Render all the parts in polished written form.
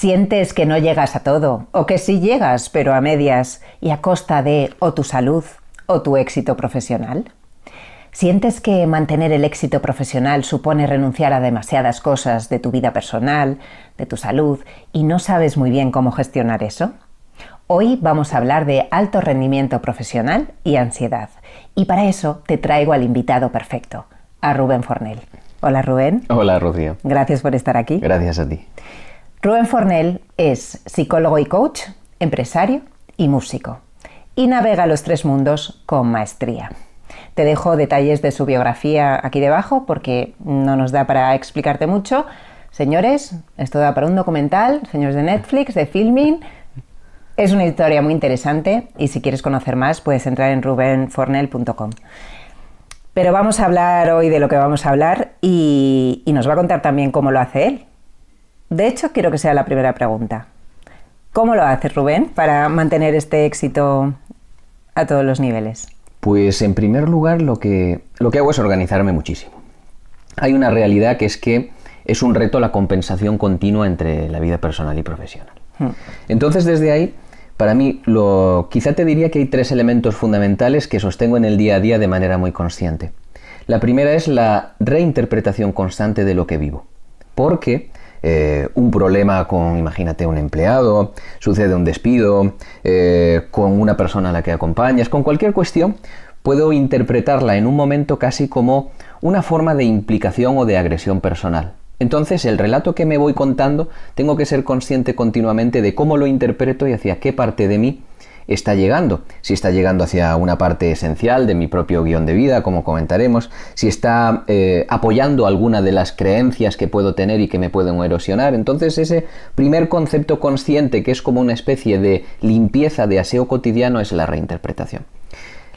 Sientes que no llegas a todo, o que sí llegas, pero a medias, y a costa de o tu salud o tu éxito profesional. ¿Sientes que mantener el éxito profesional supone renunciar a demasiadas cosas de tu vida personal, de tu salud, y no sabes muy bien cómo gestionar eso? Hoy vamos a hablar de alto rendimiento profesional y ansiedad. Y para eso te traigo al invitado perfecto, a Rubén Fornell. Hola, Rubén. Hola, Rocío. Gracias por estar aquí. Gracias a ti. Rubén Fornell es psicólogo y coach, empresario y músico. Y navega los tres mundos con maestría. Te dejo detalles de su biografía aquí debajo porque no nos da para explicarte mucho. Señores, esto da para un documental, señores de Netflix, de Filmin. Es una historia muy interesante y si quieres conocer más puedes entrar en rubenfornell.com. Pero vamos a hablar hoy de lo que vamos a hablar y nos va a contar también cómo lo hace él. De hecho, quiero que sea la primera pregunta. ¿Cómo lo haces, Rubén, para mantener este éxito a todos los niveles? Pues en primer lugar lo que hago es organizarme muchísimo. Hay una realidad que es un reto la compensación continua entre la vida personal y profesional. Entonces desde ahí, para mí, quizá te diría que hay tres elementos fundamentales que sostengo en el día a día de manera muy consciente. La primera es la reinterpretación constante de lo que vivo. Porque un problema con, imagínate, un empleado, sucede un despido, con una persona a la que acompañas, con cualquier cuestión, puedo interpretarla en un momento casi como una forma de implicación o de agresión personal. Entonces, el relato que me voy contando, tengo que ser consciente continuamente de cómo lo interpreto y hacia qué parte de mí está llegando. Si está llegando hacia una parte esencial de mi propio guión de vida, como comentaremos, si está apoyando alguna de las creencias que puedo tener y que me pueden erosionar. Entonces ese primer concepto consciente, que es como una especie de limpieza, de aseo cotidiano, es la reinterpretación.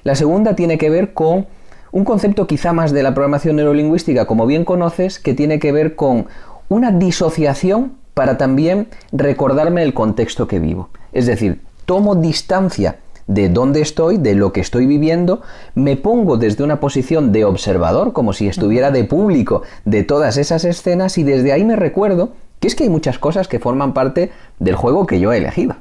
La segunda tiene que ver con un concepto quizá más de la programación neurolingüística, como bien conoces, que tiene que ver con una disociación para también recordarme el contexto que vivo. Es decir, tomo distancia de dónde estoy, de lo que estoy viviendo, me pongo desde una posición de observador, como si estuviera de público de todas esas escenas, y desde ahí me recuerdo que es que hay muchas cosas que forman parte del juego que yo he elegido.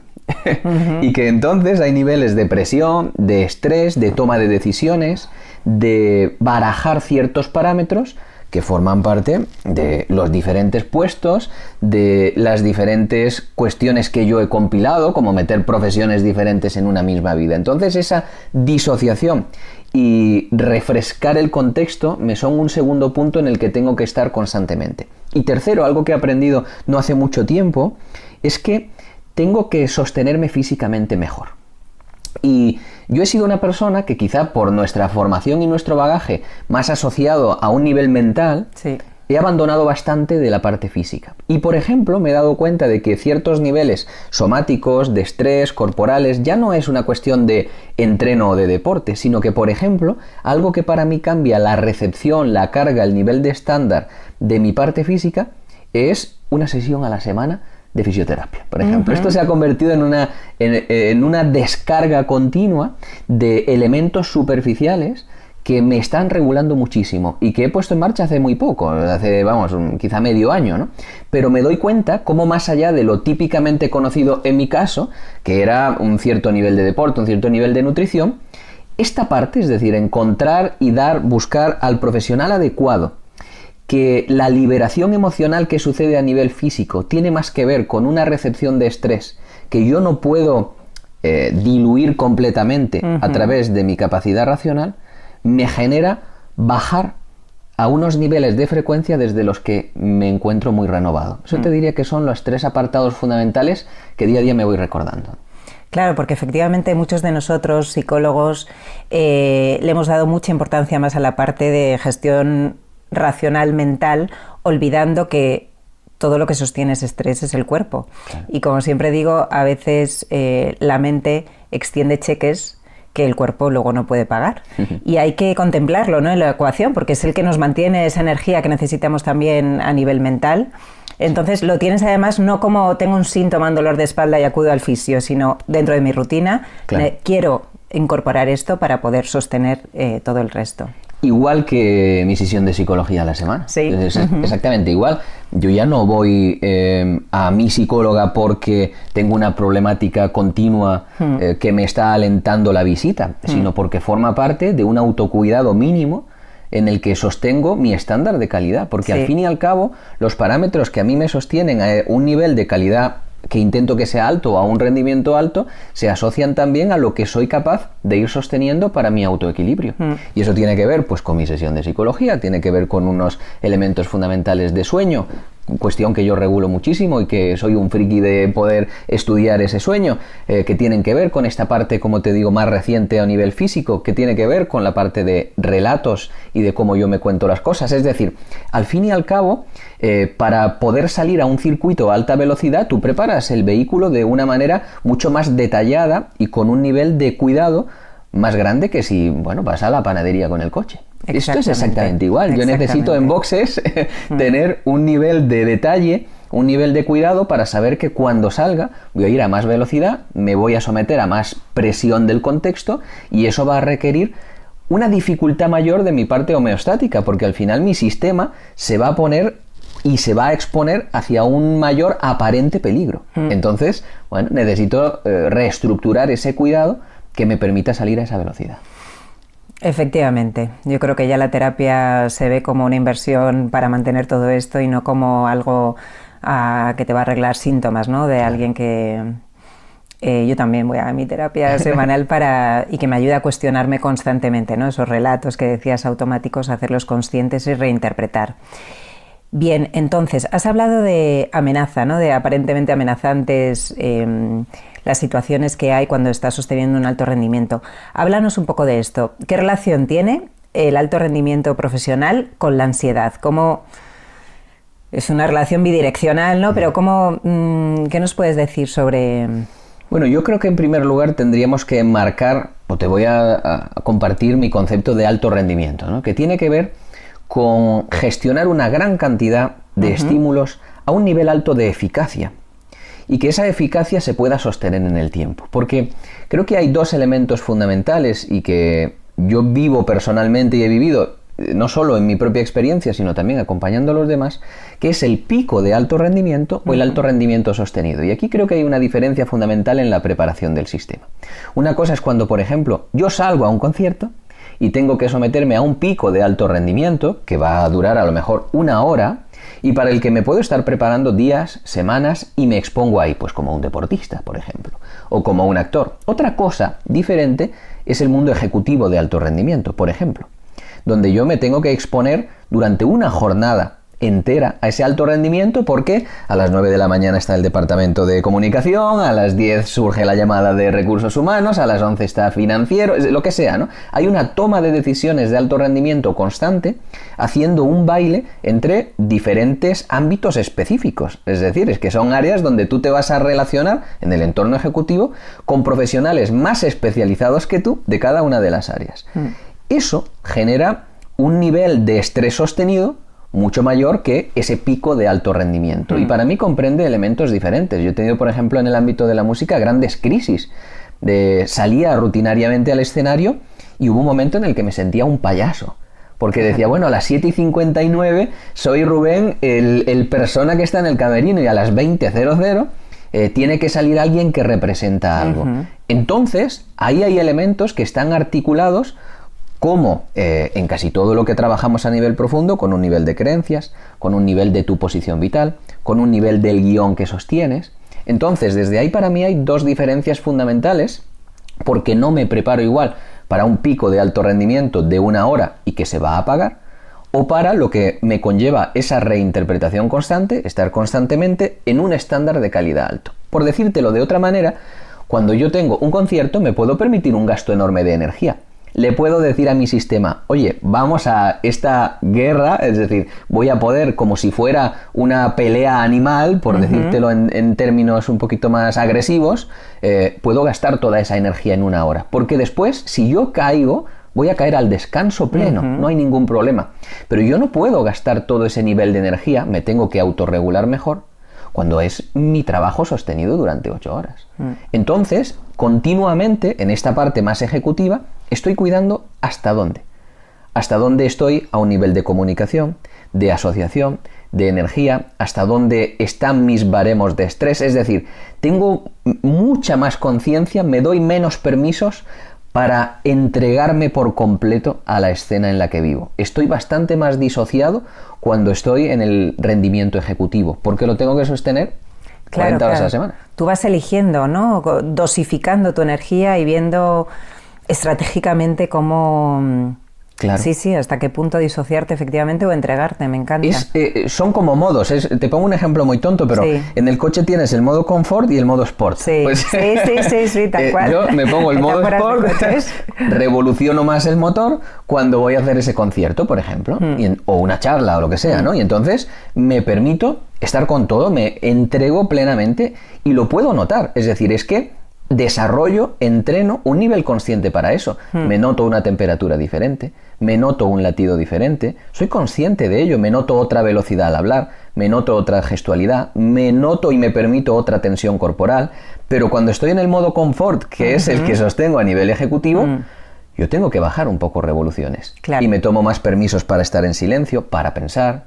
Y que entonces hay niveles de presión, de estrés, de toma de decisiones, de barajar ciertos parámetros que forman parte de los diferentes puestos, de las diferentes cuestiones que yo he compilado, como meter profesiones diferentes en una misma vida. Entonces esa disociación y refrescar el contexto me son un segundo punto en el que tengo que estar constantemente. Y tercero, algo que he aprendido no hace mucho tiempo, es que tengo que sostenerme físicamente mejor. Y yo he sido una persona que quizá por nuestra formación y nuestro bagaje más asociado a un nivel mental, sí, he abandonado bastante de la parte física. Y por ejemplo me he dado cuenta de que ciertos niveles somáticos, de estrés, corporales, ya no es una cuestión de entreno o de deporte, sino que por ejemplo algo que para mí cambia la recepción, la carga, el nivel de estándar de mi parte física es una sesión a la semana de fisioterapia, por ejemplo. Esto se ha convertido en una descarga continua de elementos superficiales que me están regulando muchísimo y que he puesto en marcha hace muy poco, hace, quizá medio año, ¿no? Pero me doy cuenta cómo más allá de lo típicamente conocido en mi caso, que era un cierto nivel de deporte, un cierto nivel de nutrición, esta parte, es decir, encontrar y buscar al profesional adecuado, que la liberación emocional que sucede a nivel físico tiene más que ver con una recepción de estrés que yo no puedo diluir completamente a través de mi capacidad racional, me genera bajar a unos niveles de frecuencia desde los que me encuentro muy renovado. Eso te diría que son los tres apartados fundamentales que día a día me voy recordando. Claro, porque efectivamente muchos de nosotros, psicólogos, le hemos dado mucha importancia más a la parte de gestión racional mental, olvidando que todo lo que sostiene ese estrés es el cuerpo. Claro. Y como siempre digo, a veces la mente extiende cheques que el cuerpo luego no puede pagar. Y hay que contemplarlo, ¿no?, en la ecuación, porque es el que nos mantiene esa energía que necesitamos también a nivel mental. Entonces lo tienes además no como tengo un síntoma, un dolor de espalda y acudo al fisio, sino dentro de mi rutina, claro, quiero incorporar esto para poder sostener todo el resto. igual que mi sesión de psicología a la semana. Sí. Es exactamente igual. Yo ya no voy a mi psicóloga porque tengo una problemática continua que me está alentando la visita, sino porque forma parte de un autocuidado mínimo en el que sostengo mi estándar de calidad, porque al fin y al cabo los parámetros que a mí me sostienen a un nivel de calidad que intento que sea alto o a un rendimiento alto, se asocian también a lo que soy capaz de ir sosteniendo para mi autoequilibrio. Y eso tiene que ver pues con mi sesión de psicología, tiene que ver con unos elementos fundamentales de sueño, cuestión que yo regulo muchísimo y que soy un friki de poder estudiar ese sueño, que tienen que ver con esta parte, como te digo, más reciente a nivel físico, que tiene que ver con la parte de relatos y de cómo yo me cuento las cosas. Es decir, al fin y al cabo, para poder salir a un circuito a alta velocidad, tú preparas el vehículo de una manera mucho más detallada y con un nivel de cuidado más grande que si, bueno, vas a la panadería con el coche. Esto es exactamente igual. Yo necesito en boxes tener un nivel de detalle, un nivel de cuidado para saber que cuando salga voy a ir a más velocidad, me voy a someter a más presión del contexto y eso va a requerir una dificultad mayor de mi parte homeostática, porque al final mi sistema se va a poner y se va a exponer hacia un mayor aparente peligro. Entonces, bueno, necesito reestructurar ese cuidado que me permita salir a esa velocidad. Efectivamente, yo creo que ya la terapia se ve como una inversión para mantener todo esto y no como algo que te va a arreglar síntomas, ¿no? De alguien que... yo también voy a mi terapia semanal y que me ayuda a cuestionarme constantemente, ¿no? Esos relatos que decías automáticos, hacerlos conscientes y reinterpretar. Bien, entonces, has hablado de amenaza, ¿no? De aparentemente amenazantes, las situaciones que hay cuando estás sosteniendo un alto rendimiento. Háblanos un poco de esto. ¿Qué relación tiene el alto rendimiento profesional con la ansiedad? ¿Cómo es una relación bidireccional, ¿no? Pero ¿qué nos puedes decir sobre...? Bueno, yo creo que en primer lugar tendríamos que enmarcar, o te voy a compartir mi concepto de alto rendimiento, ¿no? Que tiene que ver con gestionar una gran cantidad de estímulos a un nivel alto de eficacia y que esa eficacia se pueda sostener en el tiempo. Porque creo que hay dos elementos fundamentales y que yo vivo personalmente y he vivido no solo en mi propia experiencia, sino también acompañando a los demás, que es el pico de alto rendimiento o el alto rendimiento sostenido. Y aquí creo que hay una diferencia fundamental en la preparación del sistema. Una cosa es cuando, por ejemplo, yo salgo a un concierto y tengo que someterme a un pico de alto rendimiento que va a durar a lo mejor 1 hora y para el que me puedo estar preparando días, semanas y me expongo ahí, pues como un deportista, por ejemplo, o como un actor. Otra cosa diferente es el mundo ejecutivo de alto rendimiento, por ejemplo, donde yo me tengo que exponer durante una jornada entera a ese alto rendimiento porque a las 9 de la mañana está el departamento de comunicación, a las 10 surge la llamada de recursos humanos, a las 11 está financiero, lo que sea, ¿no? Hay una toma de decisiones de alto rendimiento constante haciendo un baile entre diferentes ámbitos específicos, es decir, es que son áreas donde tú te vas a relacionar en el entorno ejecutivo con profesionales más especializados que tú de cada una de las áreas. Eso genera un nivel de estrés sostenido mucho mayor que ese pico de alto rendimiento. Y para mí comprende elementos diferentes. Yo he tenido, por ejemplo, en el ámbito de la música grandes crisis. Salía rutinariamente al escenario y hubo un momento en el que me sentía un payaso. Porque decía, bueno, a las 7:59 soy Rubén, el persona que está en el camerino, y a las 20:00 tiene que salir alguien que representa algo. Entonces, ahí hay elementos que están articulados como en casi todo lo que trabajamos a nivel profundo, con un nivel de creencias, con un nivel de tu posición vital, con un nivel del guión que sostienes. Entonces, desde ahí para mí hay dos diferencias fundamentales, porque no me preparo igual para un pico de alto rendimiento de 1 hora y que se va a apagar, o para lo que me conlleva esa reinterpretación constante, estar constantemente en un estándar de calidad alto. Por decírtelo de otra manera, cuando yo tengo un concierto me puedo permitir un gasto enorme de energía. Le puedo decir a mi sistema, oye, vamos a esta guerra, es decir, voy a poder, como si fuera una pelea animal, por decírtelo en términos un poquito más agresivos, puedo gastar toda esa energía en 1 hora. Porque después, si yo caigo, voy a caer al descanso pleno, no hay ningún problema. Pero yo no puedo gastar todo ese nivel de energía, me tengo que autorregular mejor cuando es mi trabajo sostenido durante 8 horas. Entonces, continuamente, en esta parte más ejecutiva, estoy cuidando hasta dónde. hasta dónde estoy a un nivel de comunicación, de asociación, de energía, hasta dónde están mis baremos de estrés. Es decir, tengo mucha más conciencia, me doy menos permisos para entregarme por completo a la escena en la que vivo. Estoy bastante más disociado cuando estoy en el rendimiento ejecutivo, porque lo tengo que sostener 40 horas a la semana. Tú vas eligiendo, ¿no? Dosificando tu energía y viendo estratégicamente cómo... Claro. Sí, hasta qué punto disociarte efectivamente o entregarte, me encanta. Son como modos, te pongo un ejemplo muy tonto, pero en el coche tienes el modo confort y el modo sport. Sí, pues, sí, tal cual. Yo me pongo el modo sport, revoluciono más el motor cuando voy a hacer ese concierto, por ejemplo, o una charla o lo que sea, ¿no? Y entonces me permito estar con todo, me entrego plenamente y lo puedo notar, es decir, es que desarrollo, entreno un nivel consciente para eso. Me noto una temperatura diferente, me noto un latido diferente, soy consciente de ello, me noto otra velocidad al hablar, me noto otra gestualidad, me noto y me permito otra tensión corporal, pero cuando estoy en el modo confort, que es el que sostengo a nivel ejecutivo, yo tengo que bajar un poco revoluciones. Claro. Y me tomo más permisos para estar en silencio, para pensar,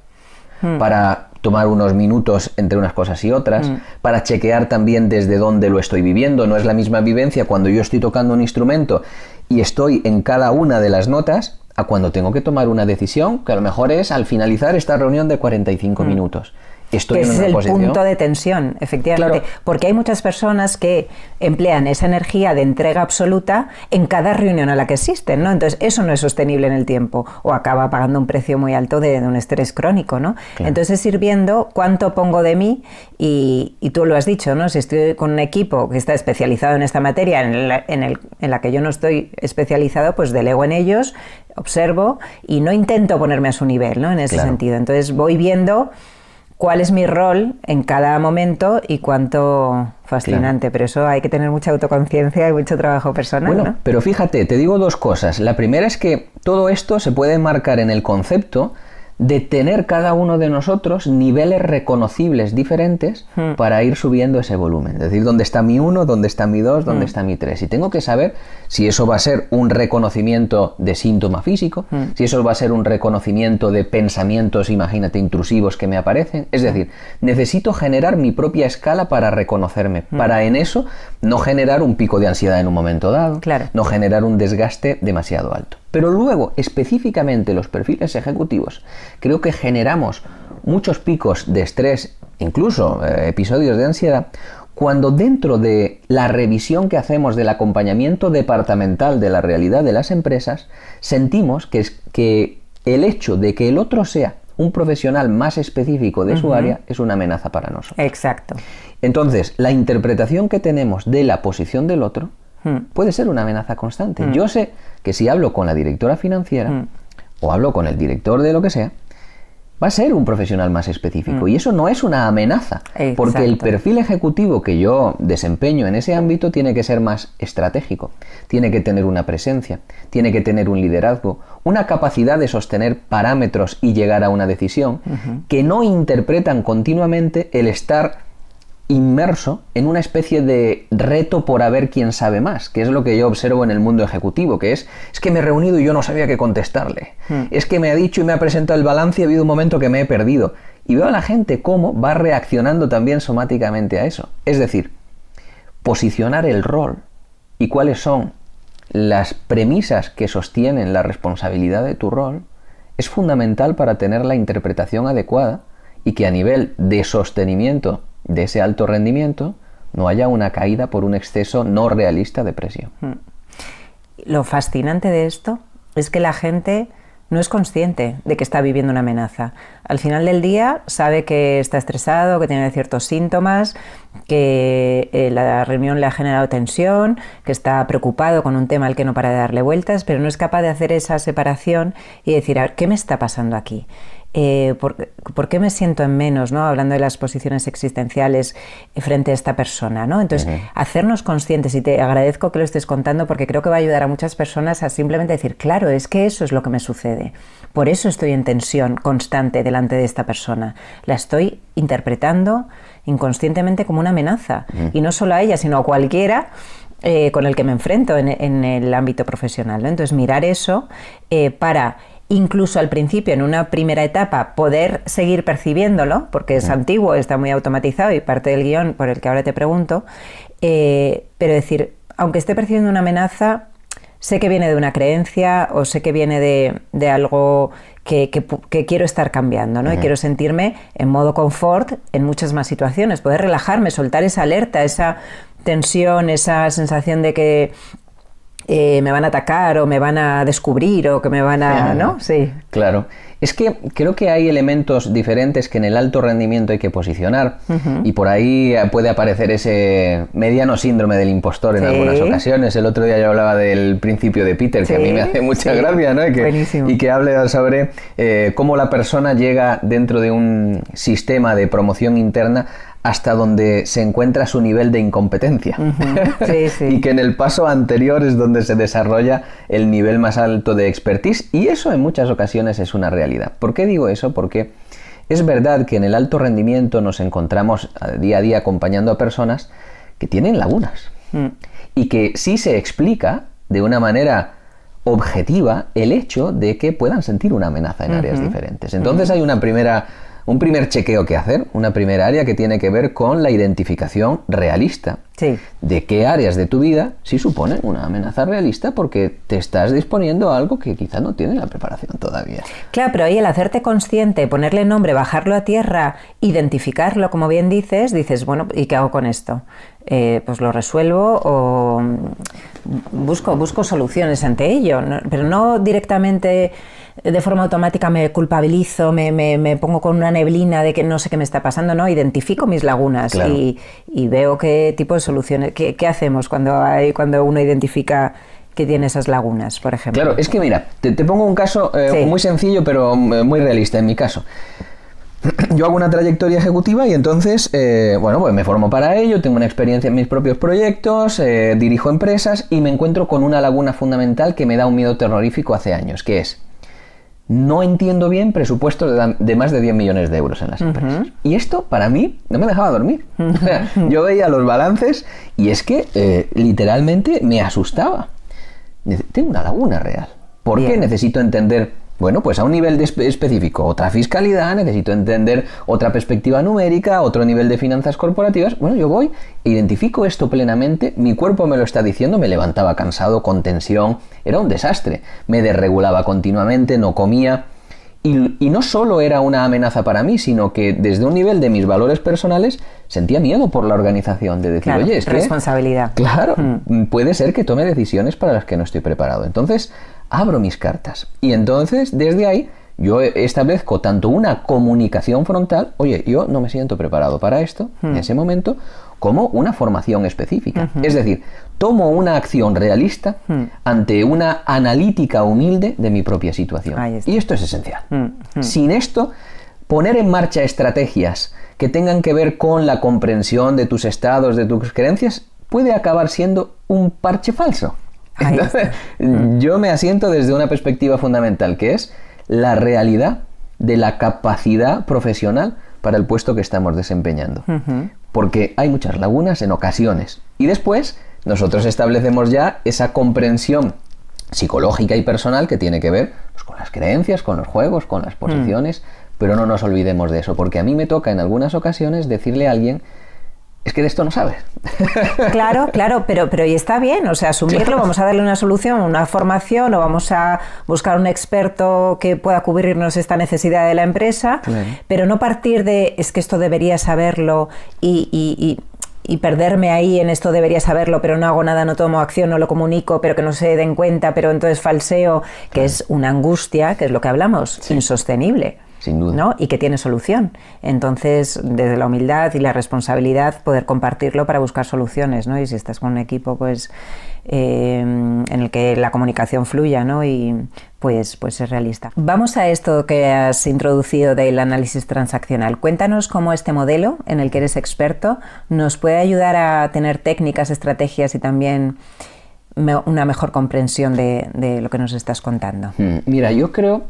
para tomar unos minutos entre unas cosas y otras, para chequear también desde dónde lo estoy viviendo. No es la misma vivencia cuando yo estoy tocando un instrumento y estoy en cada una de las notas a cuando tengo que tomar una decisión, que a lo mejor es al finalizar esta reunión de 45 minutos. Estoy en una posición... Es el punto de tensión, efectivamente, claro. Porque hay muchas personas que emplean esa energía de entrega absoluta en cada reunión a la que asisten, ¿no? Entonces eso no es sostenible en el tiempo o acaba pagando un precio muy alto de un estrés crónico, ¿no? Claro. Entonces ir viendo cuánto pongo de mí y tú lo has dicho, ¿no? Si estoy con un equipo que está especializado en esta materia en la que yo no estoy especializado, pues delego en ellos, observo y no intento ponerme a su nivel, ¿no? En ese sentido. Entonces voy viendo cuál es mi rol en cada momento y cuánto fascinante, pero eso hay que tener mucha autoconciencia y mucho trabajo personal. Bueno, ¿no? Pero fíjate, te digo dos cosas. La primera es que todo esto se puede enmarcar en el concepto de tener cada uno de nosotros niveles reconocibles diferentes para ir subiendo ese volumen. Es decir, dónde está mi 1, dónde está mi 2, dónde está mi 3. Y tengo que saber si eso va a ser un reconocimiento de síntoma físico, si eso va a ser un reconocimiento de pensamientos, imagínate, intrusivos que me aparecen. Es decir, necesito generar mi propia escala para reconocerme, para en eso no generar un pico de ansiedad en un momento dado, no generar un desgaste demasiado alto. Pero luego, específicamente los perfiles ejecutivos, creo que generamos muchos picos de estrés, incluso episodios de ansiedad, cuando dentro de la revisión que hacemos del acompañamiento departamental de la realidad de las empresas, sentimos que el hecho de que el otro sea un profesional más específico de su área es una amenaza para nosotros. Exacto. Entonces, la interpretación que tenemos de la posición del otro puede ser una amenaza constante. Yo sé que si hablo con la directora financiera o hablo con el director de lo que sea, va a ser un profesional más específico y eso no es una amenaza. Exacto. Porque el perfil ejecutivo que yo desempeño en ese ámbito tiene que ser más estratégico, tiene que tener una presencia, tiene que tener un liderazgo, una capacidad de sostener parámetros y llegar a una decisión que no interpretan continuamente el estar inmerso en una especie de reto por a ver quién sabe más, que es lo que yo observo en el mundo ejecutivo, que es que me he reunido y yo no sabía qué contestarle, es que me ha dicho y me ha presentado el balance y ha habido un momento que me he perdido, y veo a la gente cómo va reaccionando también somáticamente a eso. Es decir, posicionar el rol y cuáles son las premisas que sostienen la responsabilidad de tu rol es fundamental para tener la interpretación adecuada y que a nivel de sostenimiento de ese alto rendimiento no haya una caída por un exceso no realista de presión. Lo fascinante de esto es que la gente no es consciente de que está viviendo una amenaza. Al final del día sabe que está estresado, que tiene ciertos síntomas, que la reunión le ha generado tensión, que está preocupado con un tema al que no para de darle vueltas, pero no es capaz de hacer esa separación y decir, a ver, ¿qué me está pasando aquí? ¿Por qué me siento en menos, ¿no? Hablando de las posiciones existenciales frente a esta persona, ¿no? Entonces, hacernos conscientes, y te agradezco que lo estés contando porque creo que va a ayudar a muchas personas a simplemente decir, claro, es que eso es lo que me sucede. Por eso estoy en tensión constante delante de esta persona. La estoy interpretando inconscientemente como una amenaza. Y no solo a ella, sino a cualquiera con el que me enfrento en el ámbito profesional, ¿no? Entonces, mirar eso para incluso al principio, en una primera etapa, poder seguir percibiéndolo, porque es antiguo, está muy automatizado y parte del guión por el que ahora te pregunto, pero decir, aunque esté percibiendo una amenaza, sé que viene de una creencia o sé que viene de algo que quiero estar cambiando, ¿no? Y quiero sentirme en modo confort en muchas más situaciones, poder relajarme, soltar esa alerta, esa tensión, esa sensación de que me van a atacar o me van a descubrir o que me van a... ¿no? Sí. Claro. Es que creo que hay elementos diferentes que en el alto rendimiento hay que posicionar y por ahí puede aparecer ese mediano síndrome del impostor en algunas ocasiones. El otro día yo hablaba del principio de Peter, que a mí me hace mucha gracia, ¿no? Y que hable sobre cómo la persona llega dentro de un sistema de promoción interna hasta donde se encuentra su nivel de incompetencia. Y que en el paso anterior es donde se desarrolla el nivel más alto de expertise, y eso en muchas ocasiones es una realidad. ¿Por qué digo eso? Porque es verdad que en el alto rendimiento nos encontramos día a día acompañando a personas que tienen lagunas y que sí se explica de una manera objetiva el hecho de que puedan sentir una amenaza en áreas diferentes. Entonces hay un primer chequeo que hacer, una primera área que tiene que ver con la identificación realista de qué áreas de tu vida sí suponen una amenaza realista, porque te estás disponiendo a algo que quizá no tiene la preparación todavía. Claro, pero ahí el hacerte consciente, ponerle nombre, bajarlo a tierra, identificarlo, como bien dices, bueno, ¿y qué hago con esto? Pues lo resuelvo o busco soluciones ante ello, ¿no? Pero no directamente de forma automática me culpabilizo, me pongo con una neblina de que no sé qué me está pasando, no, identifico mis lagunas y veo qué tipo de soluciones, qué hacemos cuando uno identifica que tiene esas lagunas, por ejemplo. Claro, es que mira, te pongo un caso muy sencillo pero muy realista en mi caso. Yo hago una trayectoria ejecutiva y entonces, pues me formo para ello, tengo una experiencia en mis propios proyectos, dirijo empresas y me encuentro con una laguna fundamental que me da un miedo terrorífico hace años, que es: no entiendo bien presupuestos de más de 10 millones de euros en las empresas. Y esto, para mí, no me dejaba dormir. O sea, yo veía los balances y es que literalmente me asustaba. Tengo una laguna real. ¿Por qué? Necesito entender, bueno, pues a un nivel específico, otra fiscalidad, necesito entender otra perspectiva numérica, otro nivel de finanzas corporativas. Bueno, yo voy, identifico esto plenamente, mi cuerpo me lo está diciendo, me levantaba cansado, con tensión, era un desastre, me desregulaba continuamente, no comía, y no solo era una amenaza para mí, sino que desde un nivel de mis valores personales sentía miedo por la organización, de decir, oye, es que... responsabilidad. Claro, puede ser que tome decisiones para las que no estoy preparado. Entonces, abro mis cartas. Y entonces, desde ahí, yo establezco tanto una comunicación frontal, oye, yo no me siento preparado para esto, en ese momento, como una formación específica. Es decir, tomo una acción realista ante una analítica humilde de mi propia situación. Y esto es esencial. Sin esto, poner en marcha estrategias que tengan que ver con la comprensión de tus estados, de tus creencias, puede acabar siendo un parche falso. Entonces, yo me asiento desde una perspectiva fundamental, que es la realidad de la capacidad profesional para el puesto que estamos desempeñando. Porque hay muchas lagunas en ocasiones. Y después nosotros establecemos ya esa comprensión psicológica y personal que tiene que ver pues, con las creencias, con los juegos, con las posiciones, pero no nos olvidemos de eso, porque a mí me toca en algunas ocasiones decirle a alguien: es que de esto no sabes. Claro, pero y está bien, o sea, asumirlo, vamos a darle una solución, una formación, o vamos a buscar un experto que pueda cubrirnos esta necesidad de la empresa, pero no partir de, es que esto debería saberlo y perderme ahí en esto debería saberlo, pero no hago nada, no tomo acción, no lo comunico, pero que no se den cuenta, pero entonces falseo, que es una angustia, que es lo que hablamos, insostenible. Sin duda. ¿No? Y que tiene solución. Entonces, desde la humildad y la responsabilidad, poder compartirlo para buscar soluciones, ¿no? Y si estás con un equipo, pues, en el que la comunicación fluya, ¿no? Y pues es realista. Vamos a esto que has introducido del análisis transaccional. Cuéntanos cómo este modelo, en el que eres experto, nos puede ayudar a tener técnicas, estrategias y también una mejor comprensión de lo que nos estás contando. Mira, yo creo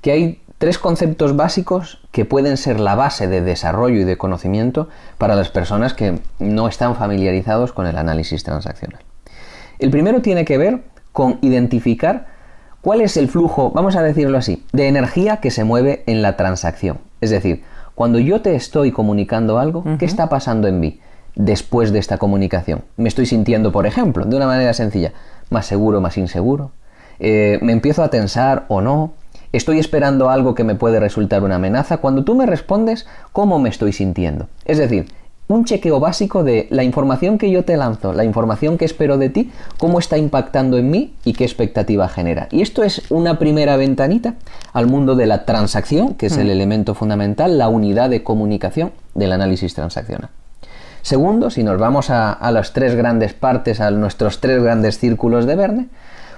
que hay 3 conceptos básicos que pueden ser la base de desarrollo y de conocimiento para las personas que no están familiarizados con el análisis transaccional. El primero tiene que ver con identificar ¿Cuál es el flujo, vamos a decirlo así, de energía que se mueve en la transacción? Es decir, cuando yo te estoy comunicando algo, ¿qué está pasando en mí después de esta comunicación? Me estoy sintiendo, por ejemplo, de una manera sencilla, más seguro, más inseguro. Me empiezo a tensar o no. Estoy esperando algo que me puede resultar una amenaza. Cuando tú me respondes, ¿cómo me estoy sintiendo? Es decir, un chequeo básico de la información que yo te lanzo, la información que espero de ti, cómo está impactando en mí y qué expectativa genera. Y esto es una primera ventanita al mundo de la transacción, que es el elemento fundamental, la unidad de comunicación del análisis transaccional. Segundo, si nos vamos a las tres grandes partes, a nuestros tres grandes círculos de Verne,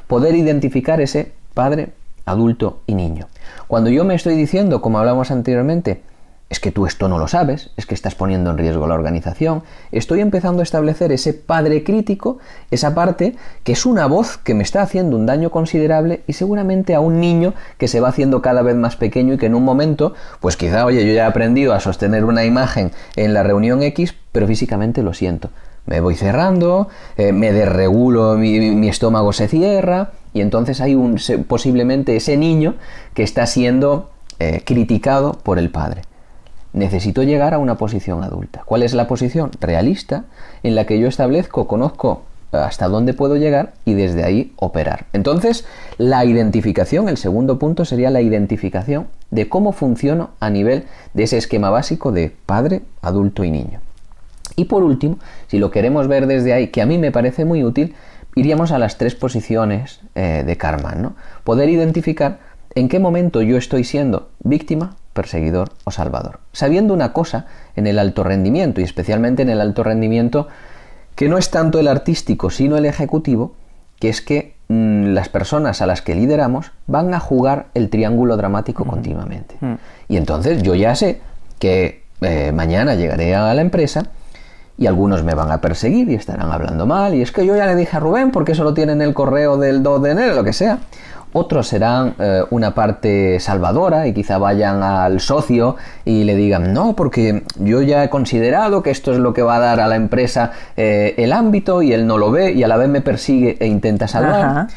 poder identificar ese padre, adulto y niño. Cuando yo me estoy diciendo, como hablamos anteriormente, es que tú esto no lo sabes, es que estás poniendo en riesgo la organización, estoy empezando a establecer ese padre crítico, esa parte que es una voz que me está haciendo un daño considerable y seguramente a un niño que se va haciendo cada vez más pequeño y que en un momento, pues quizá, oye, yo ya he aprendido a sostener una imagen en la reunión X, pero físicamente lo siento. Me voy cerrando, me desregulo, mi estómago se cierra y entonces hay posiblemente ese niño que está siendo criticado por el padre. Necesito llegar a una posición adulta. ¿Cuál es la posición? Realista, en la que yo establezco, conozco hasta dónde puedo llegar y desde ahí operar. Entonces, la identificación, el segundo punto sería la identificación de cómo funciono a nivel de ese esquema básico de padre, adulto y niño. Y por último, si lo queremos ver desde ahí, que a mí me parece muy útil, iríamos a las tres posiciones de Karman, ¿no? Poder identificar en qué momento yo estoy siendo víctima, perseguidor o salvador. Sabiendo una cosa en el alto rendimiento, y especialmente en el alto rendimiento, que no es tanto el artístico, sino el ejecutivo, que es que las personas a las que lideramos van a jugar el triángulo dramático continuamente. Y entonces yo ya sé que mañana llegaré a la empresa y algunos me van a perseguir y estarán hablando mal, y es que yo ya le dije a Rubén porque eso lo tiene en el correo del 2 de enero, lo que sea. Otros serán una parte salvadora y quizá vayan al socio y le digan, no, porque yo ya he considerado que esto es lo que va a dar a la empresa el ámbito y él no lo ve y a la vez me persigue e intenta salvar. Ajá.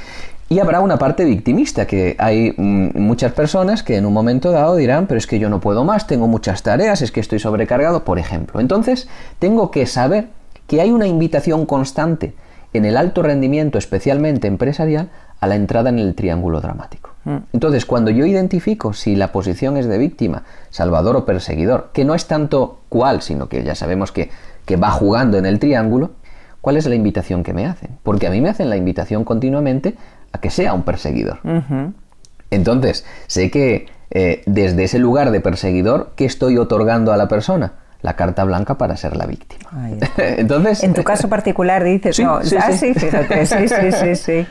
Y habrá una parte victimista, que hay muchas personas que en un momento dado dirán, pero es que yo no puedo más, tengo muchas tareas, es que estoy sobrecargado, por ejemplo. Entonces, tengo que saber que hay una invitación constante en el alto rendimiento, especialmente empresarial, a la entrada en el triángulo dramático. Entonces, cuando yo identifico si la posición es de víctima, salvador o perseguidor, que no es tanto cuál, sino que ya sabemos que va jugando en el triángulo, ¿cuál es la invitación que me hacen? Porque a mí me hacen la invitación continuamente a que sea un perseguidor. Entonces, sé que desde ese lugar de perseguidor, ¿qué estoy otorgando a la persona? La carta blanca para ser la víctima. Entonces, en tu caso particular dices, sí, no, sí, sí, fíjate, sí.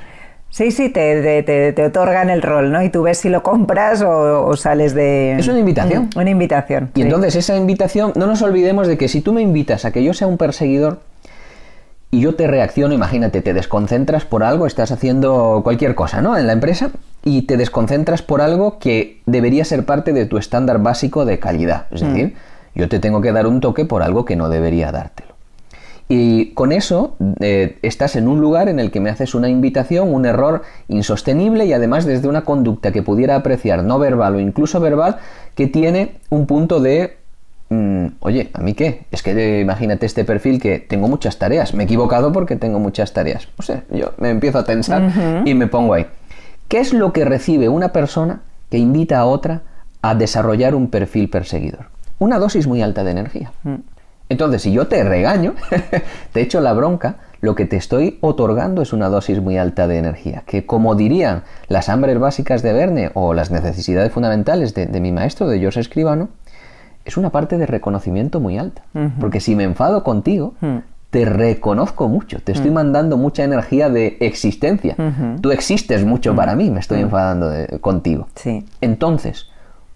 Sí, te otorgan el rol, ¿no? Y tú ves si lo compras o sales de... Es una invitación. Una invitación. Y entonces esa invitación, no nos olvidemos de que si tú me invitas a que yo sea un perseguidor y yo te reacciono, imagínate, te desconcentras por algo, estás haciendo cualquier cosa, ¿no? En la empresa y te desconcentras por algo que debería ser parte de tu estándar básico de calidad. Es decir, yo te tengo que dar un toque por algo que no debería dártelo. Y con eso estás en un lugar en el que me haces una invitación, un error insostenible y además desde una conducta que pudiera apreciar no verbal o incluso verbal que tiene un punto de oye, ¿a mí qué? Es que imagínate este perfil que tengo muchas tareas, me he equivocado porque tengo muchas tareas. No sé, yo me empiezo a tensar y me pongo ahí. ¿Qué es lo que recibe una persona que invita a otra a desarrollar un perfil perseguidor? Una dosis muy alta de energía. Entonces, si yo te regaño, te echo la bronca, lo que te estoy otorgando es una dosis muy alta de energía, que como dirían las hambres básicas de Verne o las necesidades fundamentales de mi maestro, de Joseph Escribano, es una parte de reconocimiento muy alta. Porque si me enfado contigo, te reconozco mucho, te estoy mandando mucha energía de existencia. Tú existes mucho para mí, me estoy enfadando contigo. Sí. Entonces,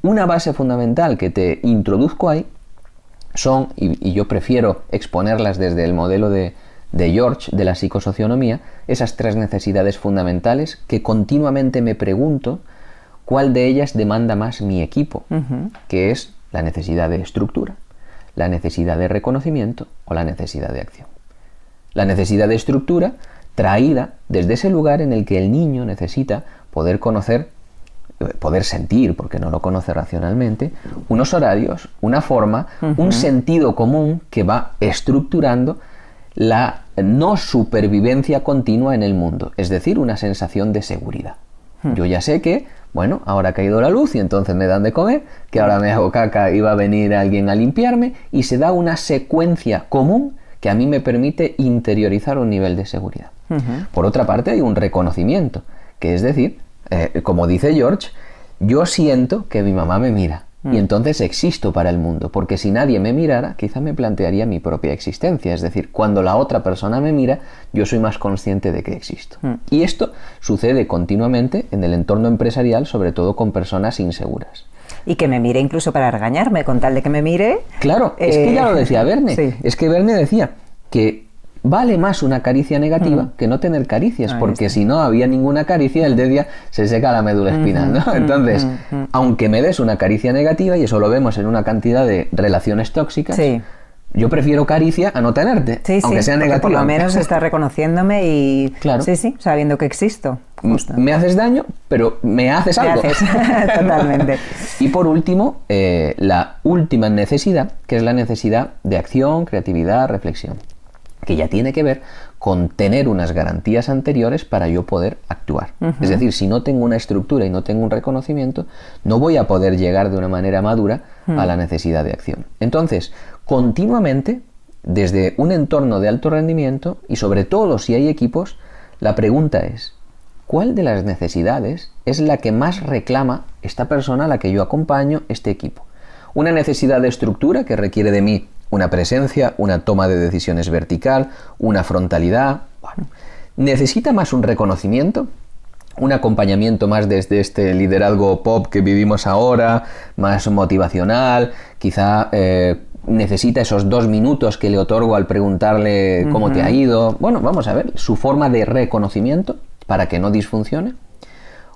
una base fundamental que te introduzco ahí son, y yo prefiero exponerlas desde el modelo de George, de la psicosocionomía, esas tres necesidades fundamentales que continuamente me pregunto cuál de ellas demanda más mi equipo, que es la necesidad de estructura, la necesidad de reconocimiento o la necesidad de acción. La necesidad de estructura traída desde ese lugar en el que el niño necesita poder conocer, poder sentir, porque no lo conoce racionalmente, unos horarios, una forma, un sentido común que va estructurando la no supervivencia continua en el mundo, es decir, una sensación de seguridad. Yo ya sé que, bueno, ahora ha caído la luz y entonces me dan de comer, que ahora me hago caca y va a venir alguien a limpiarme, y se da una secuencia común que a mí me permite interiorizar un nivel de seguridad. Por otra parte, hay un reconocimiento, que es decir, como dice George, yo siento que mi mamá me mira y entonces existo para el mundo, porque si nadie me mirara, quizá me plantearía mi propia existencia. Es decir, cuando la otra persona me mira, yo soy más consciente de que existo. Y esto sucede continuamente en el entorno empresarial, sobre todo con personas inseguras. Y que me mire incluso para regañarme, con tal de que me mire. Claro, es que ya lo decía Verne. Sí. Es que Verne decía que vale más una caricia negativa que no tener caricias, porque si no había ninguna caricia, el decía, se seca la médula espinal, ¿no? Entonces, aunque me des una caricia negativa, y eso lo vemos en una cantidad de relaciones tóxicas, yo prefiero caricia a no tenerte, aunque sea negativa. Por lo menos estás reconociéndome y claro. Sabiendo que existo. Justo. Me haces daño, pero me haces algo. Totalmente. Y por último, la última necesidad, que es la necesidad de acción, creatividad, reflexión, que ya tiene que ver con tener unas garantías anteriores para yo poder actuar. Es decir, si no tengo una estructura y no tengo un reconocimiento, no voy a poder llegar de una manera madura a la necesidad de acción. Entonces, continuamente, desde un entorno de alto rendimiento, y sobre todo si hay equipos, la pregunta es, ¿cuál de las necesidades es la que más reclama esta persona a la que yo acompaño, este equipo? Una necesidad de estructura que requiere de mí una presencia, una toma de decisiones vertical, una frontalidad. Bueno, necesita más un reconocimiento, un acompañamiento más desde este liderazgo pop que vivimos ahora, más motivacional, quizá necesita esos 2 minutos que le otorgo al preguntarle cómo te ha ido. Bueno, vamos a ver, su forma de reconocimiento para que no disfuncione.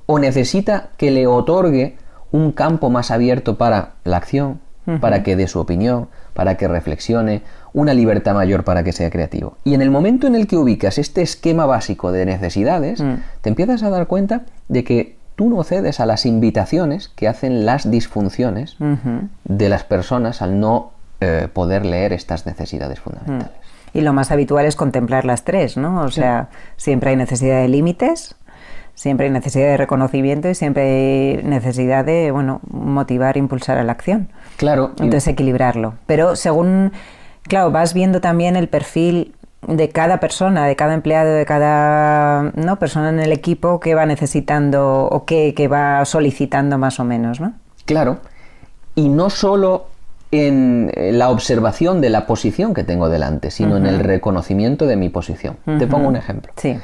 O necesita que le otorgue un campo más abierto para la acción, para que dé su opinión, para que reflexione, una libertad mayor para que sea creativo. Y en el momento en el que ubicas este esquema básico de necesidades, te empiezas a dar cuenta de que tú no cedes a las invitaciones que hacen las disfunciones de las personas al no poder leer estas necesidades fundamentales. Y lo más habitual es contemplar las 3, ¿no? O sea, siempre hay necesidad de límites, siempre hay necesidad de reconocimiento y siempre hay necesidad de, motivar, impulsar a la acción. Claro. Entonces equilibrarlo. Pero según, claro, vas viendo también el perfil de cada persona, de cada empleado, de cada persona en el equipo que va necesitando o que va solicitando más o menos, ¿no? Claro. Y no solo en la observación de la posición que tengo delante, sino en el reconocimiento de mi posición. Te pongo un ejemplo. Sí.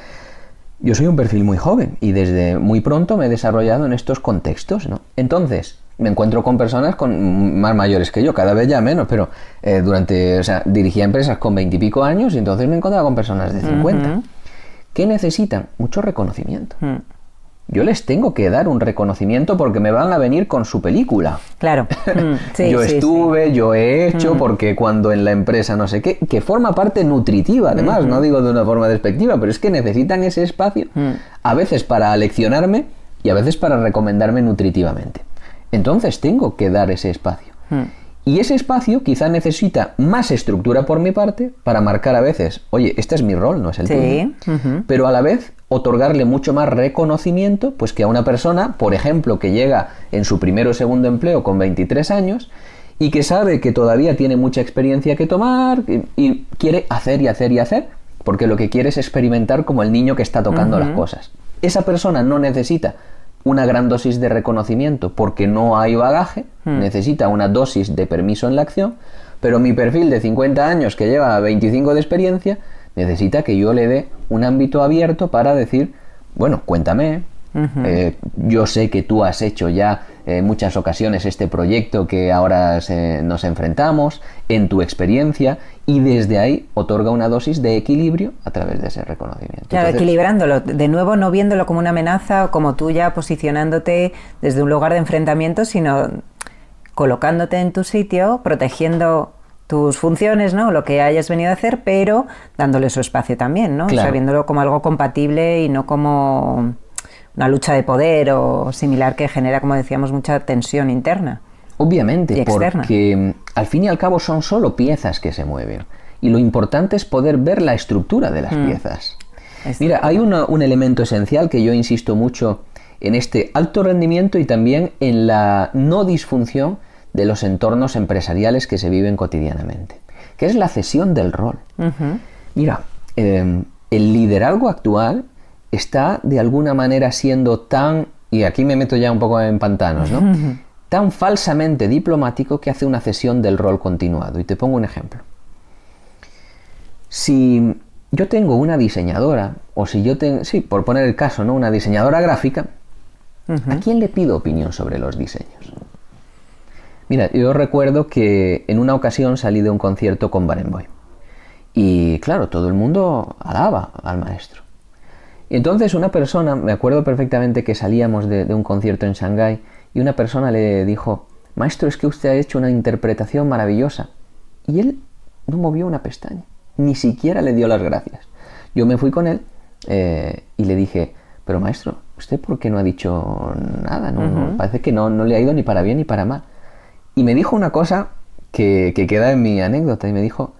Yo soy un perfil muy joven y desde muy pronto me he desarrollado en estos contextos, ¿no? Entonces, me encuentro con personas más mayores que yo, cada vez ya menos, pero dirigía empresas con 20 y pico años y entonces me encontraba con personas de 50. ¿Qué necesitan? Mucho reconocimiento. Yo les tengo que dar un reconocimiento porque me van a venir con su película. Claro. Yo estuve, yo he hecho, porque cuando en la empresa no sé qué, que forma parte nutritiva, además, no digo de una forma despectiva, pero es que necesitan ese espacio, a veces para aleccionarme y a veces para recomendarme nutritivamente. Entonces tengo que dar ese espacio. Y ese espacio quizá necesita más estructura por mi parte para marcar a veces, oye, este es mi rol, no es el tuyo. Pero a la vez otorgarle mucho más reconocimiento, pues que a una persona, por ejemplo, que llega en su primero o segundo empleo con 23 años y que sabe que todavía tiene mucha experiencia que tomar y quiere hacer y hacer y hacer, porque lo que quiere es experimentar como el niño que está tocando las cosas. Esa persona no necesita una gran dosis de reconocimiento porque no hay bagaje, necesita una dosis de permiso en la acción, pero mi perfil de 50 años que lleva 25 de experiencia necesita que yo le dé un ámbito abierto para decir, bueno, cuéntame, yo sé que tú has hecho ya en muchas ocasiones este proyecto que ahora nos enfrentamos, en tu experiencia, y desde ahí otorga una dosis de equilibrio a través de ese reconocimiento. Claro, entonces, equilibrándolo, de nuevo no viéndolo como una amenaza o como tú ya posicionándote desde un lugar de enfrentamiento, sino colocándote en tu sitio, protegiendo tus funciones, ¿no? Lo que hayas venido a hacer, pero dándole su espacio también, ¿no? Claro. O sea, viéndolo como algo compatible y no como una lucha de poder o similar que genera, como decíamos, mucha tensión interna. Obviamente, Y externa. porque al fin y al cabo son solo piezas que se mueven. Y lo importante es poder ver la estructura de las piezas. Mira, hay un elemento esencial que yo insisto mucho en este alto rendimiento y también en la no disfunción de los entornos empresariales que se viven cotidianamente, que es la cesión del rol. Mira, el liderazgo actual está de alguna manera siendo tan, y aquí me meto ya un poco en pantanos, ¿no? Tan falsamente diplomático que hace una cesión del rol continuado. Y te pongo un ejemplo. Si yo tengo una diseñadora, o si yo tengo, sí, por poner el caso, ¿no? Una diseñadora gráfica, ¿a quién le pido opinión sobre los diseños? Mira, yo recuerdo que en una ocasión salí de un concierto con Barenboim. Y claro, todo el mundo alaba al maestro. Y entonces una persona, me acuerdo perfectamente que salíamos de un concierto en Shanghái, y una persona le dijo: maestro, es que usted ha hecho una interpretación maravillosa. Y él no movió una pestaña, ni siquiera le dio las gracias. Yo me fui con él y le dije: pero maestro, ¿usted por qué no ha dicho nada? No, parece que no le ha ido ni para bien ni para mal. Y me dijo una cosa que queda en mi anécdota, y me dijo: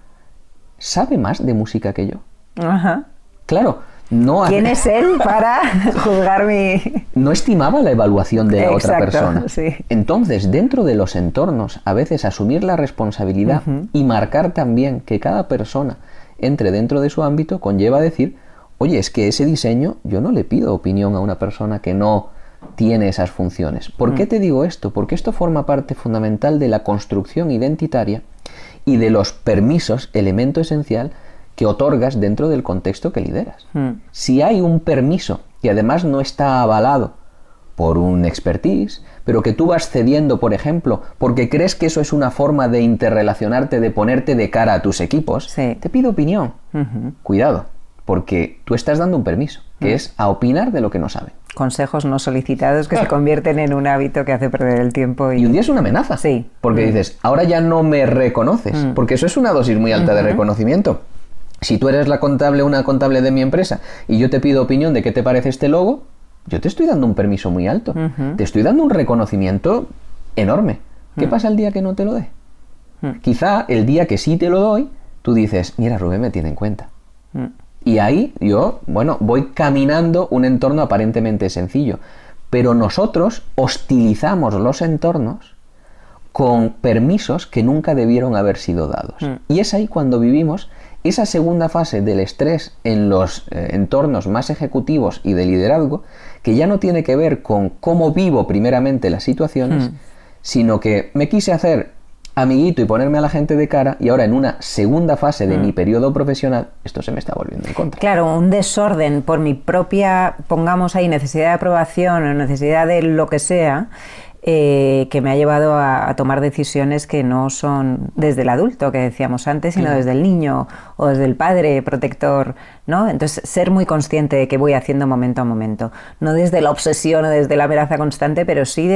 ¿sabe más de música que yo? Ajá. Claro, no... ¿Quién es él para juzgar mi...? No estimaba la evaluación de la otra persona. Sí. Entonces, dentro de los entornos, a veces asumir la responsabilidad y marcar también que cada persona entre dentro de su ámbito conlleva decir: oye, es que ese diseño yo no le pido opinión a una persona que no tiene esas funciones. ¿Por qué te digo esto? Porque esto forma parte fundamental de la construcción identitaria y de los permisos, elemento esencial que otorgas dentro del contexto que lideras. Si hay un permiso que además no está avalado por un expertise, pero que tú vas cediendo, por ejemplo, porque crees que eso es una forma de interrelacionarte, de ponerte de cara a tus equipos, te pido opinión. Cuidado, porque tú estás dando un permiso, que es a opinar de lo que no saben. Consejos no solicitados que se convierten en un hábito que hace perder el tiempo. Y un día es una amenaza. Sí. Porque dices: ahora ya no me reconoces. Porque eso es una dosis muy alta de reconocimiento. Si tú eres una contable de mi empresa, y yo te pido opinión de qué te parece este logo, yo te estoy dando un permiso muy alto. Te estoy dando un reconocimiento enorme. ¿Qué pasa el día que no te lo dé? Quizá el día que sí te lo doy, tú dices: mira, Rubén me tiene en cuenta. Y ahí yo, voy caminando un entorno aparentemente sencillo. Pero nosotros hostilizamos los entornos con permisos que nunca debieron haber sido dados. Y es ahí cuando vivimos esa segunda fase del estrés en los entornos más ejecutivos y de liderazgo, que ya no tiene que ver con cómo vivo primeramente las situaciones, sino que me quise hacer amiguito y ponerme a la gente de cara, y ahora en una segunda fase de mi periodo profesional esto se me está volviendo en contra. Claro, un desorden por mi propia, pongamos ahí, necesidad de aprobación o necesidad de lo que sea, que me ha llevado a tomar decisiones que no son desde el adulto, que decíamos antes, sino desde el niño o desde el padre protector, ¿no? Entonces, ser muy consciente de qué voy haciendo momento a momento, no desde la obsesión o desde la amenaza constante, pero sí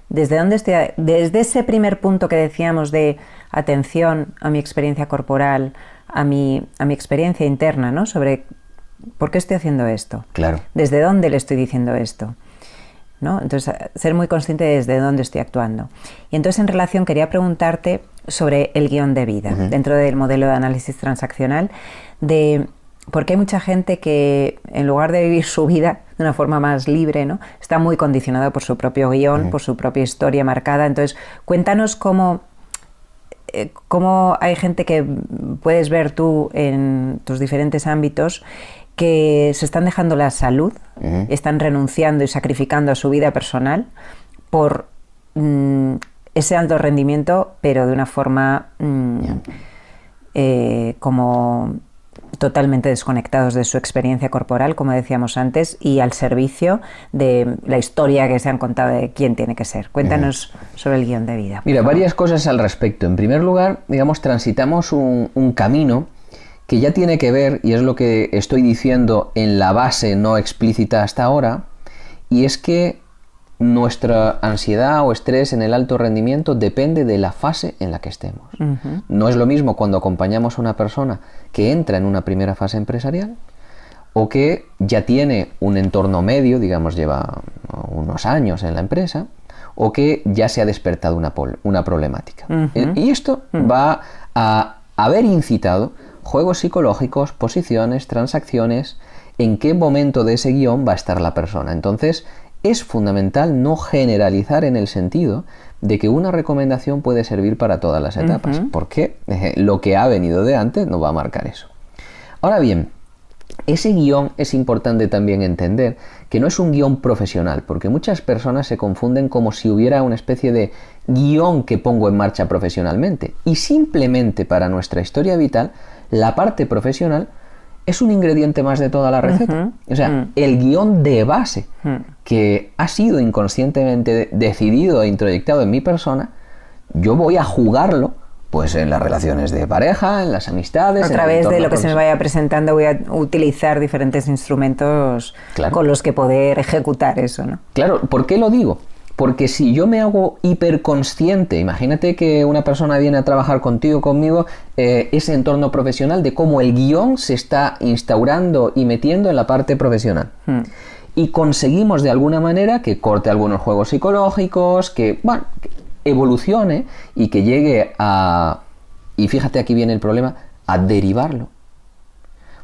desde dónde estoy, desde ese primer punto que decíamos de atención a mi experiencia corporal, a mi experiencia interna, ¿no? Sobre por qué estoy haciendo esto, Claro. desde dónde le estoy diciendo esto, ¿no? Entonces, ser muy consciente desde dónde estoy actuando. Y entonces, en relación, quería preguntarte sobre el guión de vida, dentro del modelo de análisis transaccional, porque hay mucha gente que, en lugar de vivir su vida de una forma más libre, ¿no? Está muy condicionado por su propio guión, por su propia historia marcada. Entonces, cuéntanos cómo hay gente que puedes ver tú en tus diferentes ámbitos que se están dejando la salud, están renunciando y sacrificando a su vida personal por ese alto rendimiento, pero de una forma como totalmente desconectados de su experiencia corporal, como decíamos antes, y al servicio de la historia que se han contado de quién tiene que ser. Cuéntanos sobre el guión de vida. Mira, varias cosas al respecto. En primer lugar, transitamos un camino que ya tiene que ver, y es lo que estoy diciendo en la base no explícita hasta ahora, y es que nuestra ansiedad o estrés en el alto rendimiento depende de la fase en la que estemos. No es lo mismo cuando acompañamos a una persona que entra en una primera fase empresarial o que ya tiene un entorno medio, digamos lleva unos años en la empresa, o que ya se ha despertado una problemática. Y esto va a haber incitado juegos psicológicos, posiciones, transacciones, en qué momento de ese guión va a estar la persona. Entonces, es fundamental no generalizar en el sentido de que una recomendación puede servir para todas las etapas, porque lo que ha venido de antes no va a marcar eso. Ahora bien, ese guión es importante también entender que no es un guión profesional, porque muchas personas se confunden como si hubiera una especie de guión que pongo en marcha profesionalmente. Y simplemente para nuestra historia vital, la parte profesional es un ingrediente más de toda la receta. O sea, el guión de base que ha sido inconscientemente decidido e introyectado en mi persona, yo voy a jugarlo pues en las relaciones de pareja, en las amistades. A través de lo que se me vaya presentando voy a utilizar diferentes instrumentos con los que poder ejecutar eso, ¿no? Claro, ¿por qué lo digo? Porque si yo me hago hiperconsciente, imagínate que una persona viene a trabajar conmigo, ese entorno profesional de cómo el guión se está instaurando y metiendo en la parte profesional. Y conseguimos de alguna manera que corte algunos juegos psicológicos, que evolucione y que llegue a, y fíjate aquí viene el problema, a derivarlo.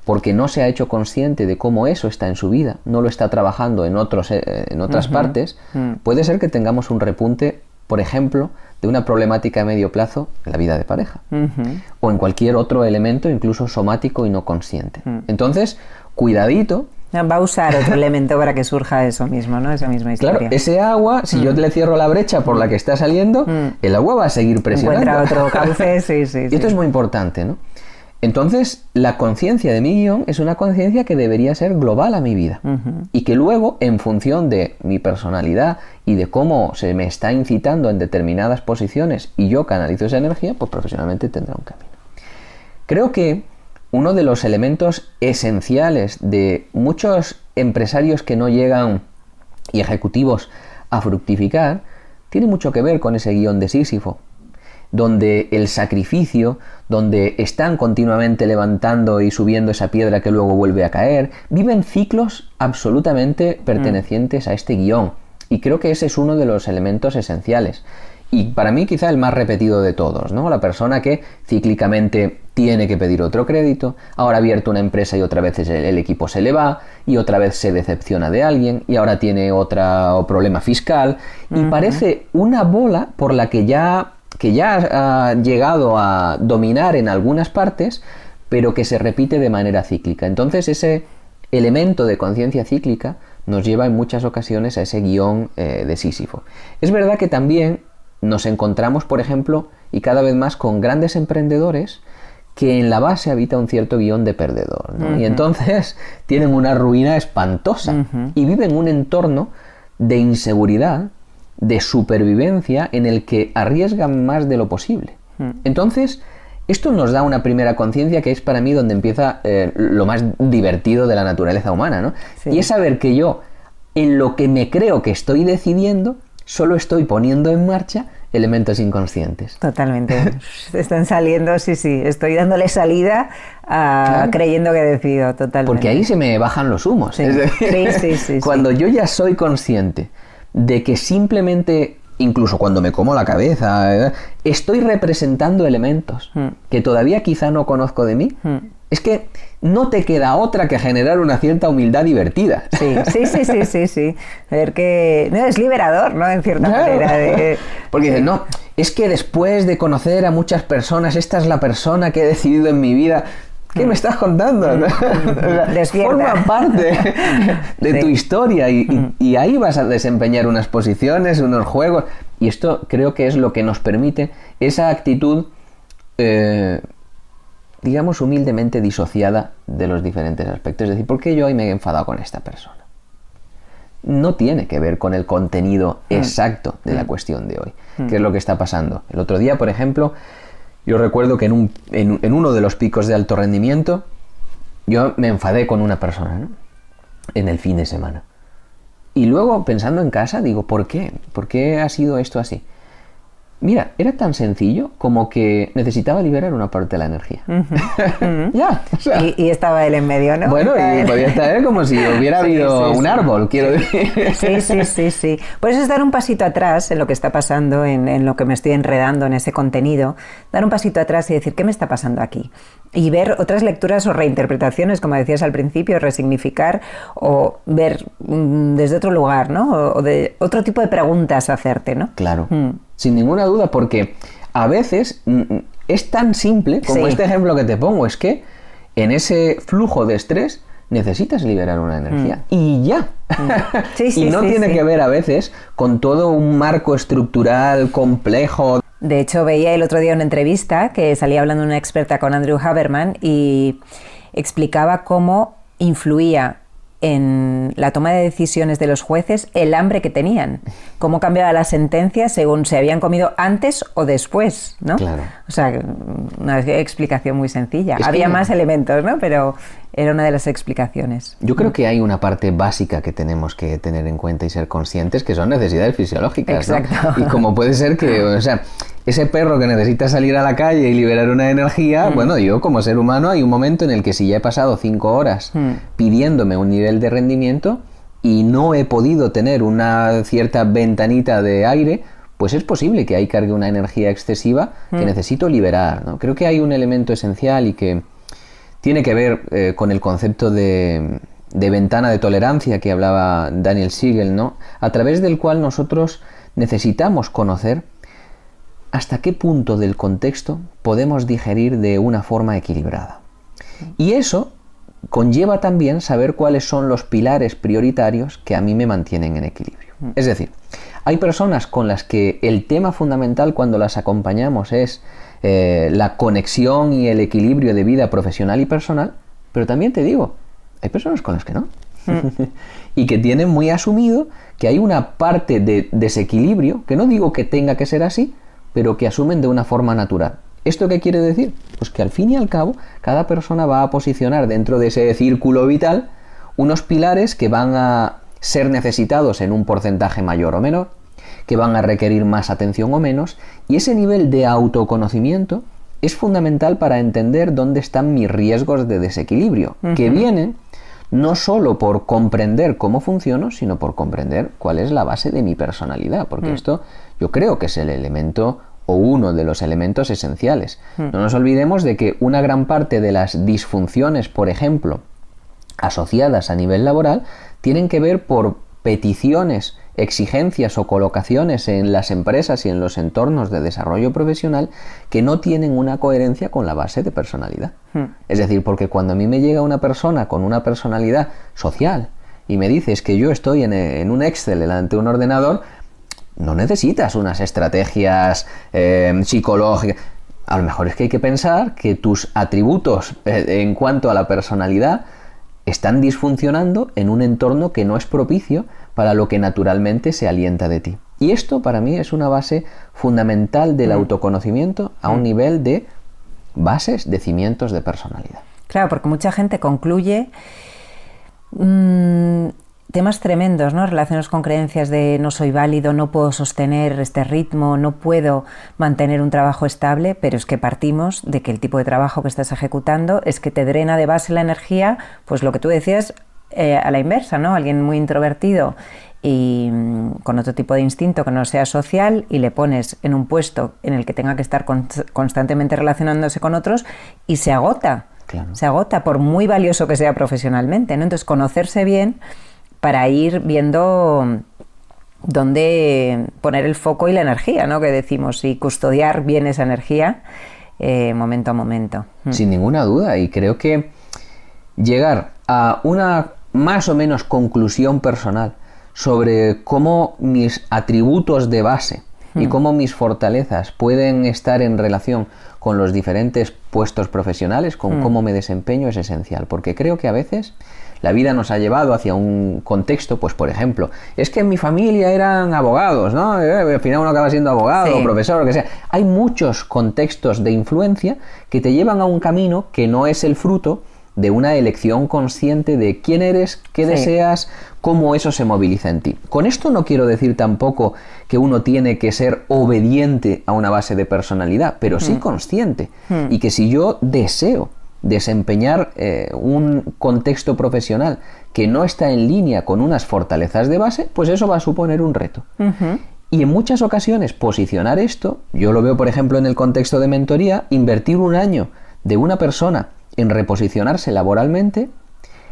Porque no se ha hecho consciente de cómo eso está en su vida, no lo está trabajando en otras partes, puede ser que tengamos un repunte, por ejemplo, de una problemática a medio plazo en la vida de pareja. O en cualquier otro elemento, incluso somático y no consciente. Entonces, cuidadito. Va a usar otro elemento para que surja eso mismo, ¿no? Esa misma historia. Claro, ese agua, si yo le cierro la brecha por la que está saliendo, el agua va a seguir presionando. Encuentra otro cauce, sí. Y esto es muy importante, ¿no? Entonces, la conciencia de mi guión es una conciencia que debería ser global a mi vida. Y que luego, en función de mi personalidad y de cómo se me está incitando en determinadas posiciones y yo canalizo esa energía, pues profesionalmente tendrá un camino. Creo que uno de los elementos esenciales de muchos empresarios que no llegan y ejecutivos a fructificar tiene mucho que ver con ese guión de Sísifo, donde el sacrificio, donde están continuamente levantando y subiendo esa piedra que luego vuelve a caer, viven ciclos absolutamente pertenecientes a este guión. Y creo que ese es uno de los elementos esenciales. Y para mí quizá el más repetido de todos, ¿no? La persona que cíclicamente tiene que pedir otro crédito, ahora ha abierto una empresa y otra vez el equipo se le va, y otra vez se decepciona de alguien, y ahora tiene otro problema fiscal, y parece una bola por la que ya ha llegado a dominar en algunas partes, pero que se repite de manera cíclica. Entonces ese elemento de conciencia cíclica nos lleva en muchas ocasiones a ese guión de Sísifo. Es verdad que también nos encontramos, por ejemplo, y cada vez más con grandes emprendedores que en la base habita un cierto guión de perdedor, ¿no? Y entonces tienen una ruina espantosa y viven un entorno de inseguridad, de supervivencia en el que arriesgan más de lo posible. Entonces, esto nos da una primera conciencia que es para mí donde empieza lo más divertido de la naturaleza humana, ¿no? Y es saber que yo, en lo que me creo que estoy decidiendo, solo estoy poniendo en marcha elementos inconscientes. Totalmente. Están saliendo, sí. Estoy dándole salida creyendo que he decidido, totalmente. Porque ahí se me bajan los humos. Sí. Es decir, sí. Cuando yo ya soy consciente de que simplemente, incluso cuando me como la cabeza, estoy representando elementos que todavía quizá no conozco de mí, es que no te queda otra que generar una cierta humildad divertida. Sí. Ver que no es liberador, ¿no? En cierta manera. Porque dices, no, es que después de conocer a muchas personas, esta es la persona que he decidido en mi vida. ¿Qué me estás contando? Forma parte de tu historia y ahí vas a desempeñar unas posiciones, unos juegos. Y esto creo que es lo que nos permite esa actitud, digamos, humildemente disociada de los diferentes aspectos. Es decir, ¿por qué yo hoy me he enfadado con esta persona? No tiene que ver con el contenido exacto de la cuestión de hoy. ¿Qué es lo que está pasando? El otro día, por ejemplo, yo recuerdo que en uno de los picos de alto rendimiento yo me enfadé con una persona, ¿no? En el fin de semana. Y luego, pensando en casa, digo, ¿por qué? ¿Por qué ha sido esto así? Mira, era tan sencillo como que necesitaba liberar una parte de la energía. Ya, o sea, y estaba él en medio, ¿no? bueno, y podía estar él como si hubiera habido un árbol, quiero decir. Sí. Por eso es dar un pasito atrás en lo que está pasando, en lo que me estoy enredando en ese contenido, dar un pasito atrás y decir, ¿qué me está pasando aquí? Y ver otras lecturas o reinterpretaciones, como decías al principio, resignificar o ver desde otro lugar, ¿no? O de otro tipo de preguntas hacerte, ¿no? Claro. Sin ninguna duda, porque a veces es tan simple como este ejemplo que te pongo, es que en ese flujo de estrés necesitas liberar una energía y ya. Y no tiene que ver a veces con todo un marco estructural complejo. De hecho, veía el otro día una entrevista que salía hablando una experta con Andrew Haberman y explicaba cómo influía en la toma de decisiones de los jueces el hambre que tenían, cómo cambiaba la sentencia según se habían comido antes o después, ¿no? Claro. O sea, una explicación muy sencilla. Había más elementos, ¿no? Pero era una de las explicaciones. Yo creo que hay una parte básica que tenemos que tener en cuenta y ser conscientes, que son necesidades fisiológicas, ¿no? Exacto. Y como puede ser que, o sea, ese perro que necesita salir a la calle y liberar una energía, bueno, yo como ser humano hay un momento en el que si ya he pasado 5 horas pidiéndome un nivel de rendimiento y no he podido tener una cierta ventanita de aire, pues es posible que ahí cargue una energía excesiva que necesito liberar, ¿no? Creo que hay un elemento esencial y que tiene que ver con el concepto de ventana de tolerancia que hablaba Daniel Siegel, ¿no? A través del cual nosotros necesitamos conocer hasta qué punto del contexto podemos digerir de una forma equilibrada. Y eso conlleva también saber cuáles son los pilares prioritarios que a mí me mantienen en equilibrio. Es decir, hay personas con las que el tema fundamental cuando las acompañamos es la conexión y el equilibrio de vida profesional y personal, pero también te digo, hay personas con las que no. Y que tienen muy asumido que hay una parte de desequilibrio, que no digo que tenga que ser así, pero que asumen de una forma natural. ¿Esto qué quiere decir? Pues que al fin y al cabo cada persona va a posicionar dentro de ese círculo vital unos pilares que van a ser necesitados en un porcentaje mayor o menor, que van a requerir más atención o menos, y ese nivel de autoconocimiento es fundamental para entender dónde están mis riesgos de desequilibrio, que vienen no solo por comprender cómo funciono, sino por comprender cuál es la base de mi personalidad, porque esto yo creo que es el elemento o uno de los elementos esenciales. No nos olvidemos de que una gran parte de las disfunciones, por ejemplo, asociadas a nivel laboral, tienen que ver por peticiones, exigencias o colocaciones en las empresas y en los entornos de desarrollo profesional que no tienen una coherencia con la base de personalidad. Es decir, porque cuando a mí me llega una persona con una personalidad social y me dices que yo estoy en un Excel delante de un ordenador, no necesitas unas estrategias psicológicas. A lo mejor es que hay que pensar que tus atributos en cuanto a la personalidad están disfuncionando en un entorno que no es propicio para lo que naturalmente se alienta de ti. Y esto para mí es una base fundamental del autoconocimiento a un nivel de bases, de cimientos de personalidad. Claro, porque mucha gente concluye temas tremendos, ¿no? Relacionados con creencias de no soy válido, no puedo sostener este ritmo, no puedo mantener un trabajo estable, pero es que partimos de que el tipo de trabajo que estás ejecutando es que te drena de base la energía, pues lo que tú decías a la inversa, ¿no? Alguien muy introvertido y con otro tipo de instinto que no sea social y le pones en un puesto en el que tenga que estar constantemente relacionándose con otros y se agota, claro. Se agota por muy valioso que sea profesionalmente, ¿no? Entonces conocerse bien para ir viendo dónde poner el foco y la energía, ¿no? Que decimos, y custodiar bien esa energía momento a momento. Sin ninguna duda, y creo que llegar a una más o menos conclusión personal sobre cómo mis atributos de base y cómo mis fortalezas pueden estar en relación con los diferentes puestos profesionales, con cómo me desempeño, es esencial, porque creo que a veces la vida nos ha llevado hacia un contexto, pues por ejemplo, es que en mi familia eran abogados, ¿no? Al final uno acaba siendo abogado o profesor, lo que sea. Hay muchos contextos de influencia que te llevan a un camino que no es el fruto de una elección consciente de quién eres, qué deseas, cómo eso se moviliza en ti. Con esto no quiero decir tampoco que uno tiene que ser obediente a una base de personalidad, pero sí consciente. Y que si yo deseo desempeñar un contexto profesional que no está en línea con unas fortalezas de base, pues eso va a suponer un reto. Y en muchas ocasiones posicionar esto, yo lo veo por ejemplo en el contexto de mentoría, invertir un año de una persona en reposicionarse laboralmente,